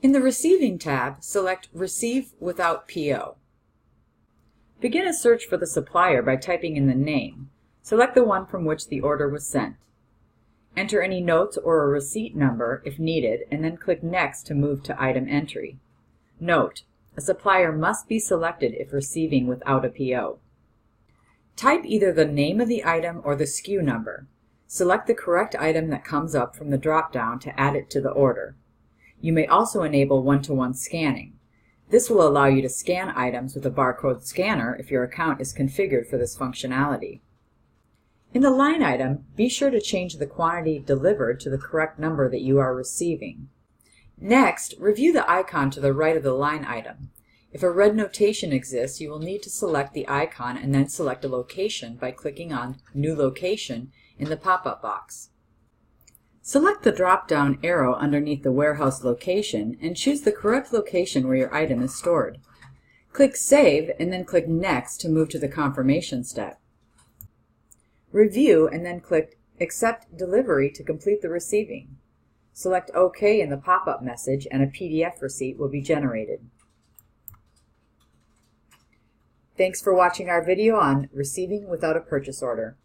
In the Receiving tab, select Receive Without PO. Begin a search for the supplier by typing in the name. Select the one from which the order was sent. Enter any notes or a receipt number if needed, and then click Next to move to Item Entry. Note: a supplier must be selected if receiving without a PO. Type either the name of the item or the SKU number. Select the correct item that comes up from the drop-down to add it to the order. You may also enable one-to-one scanning. This will allow you to scan items with a barcode scanner if your account is configured for this functionality. In the line item, be sure to change the quantity delivered to the correct number that you are receiving. Next, review the icon to the right of the line item. If a red notation exists, you will need to select the icon and then select a location by clicking on New Location in the pop-up box. Select the drop-down arrow underneath the warehouse location and choose the correct location where your item is stored. Click Save and then click Next to move to the confirmation step. Review and then click Accept Delivery to complete the receiving. Select OK in the pop-up message and a PDF receipt will be generated. Thanks for watching our video on Receiving Without a Purchase Order.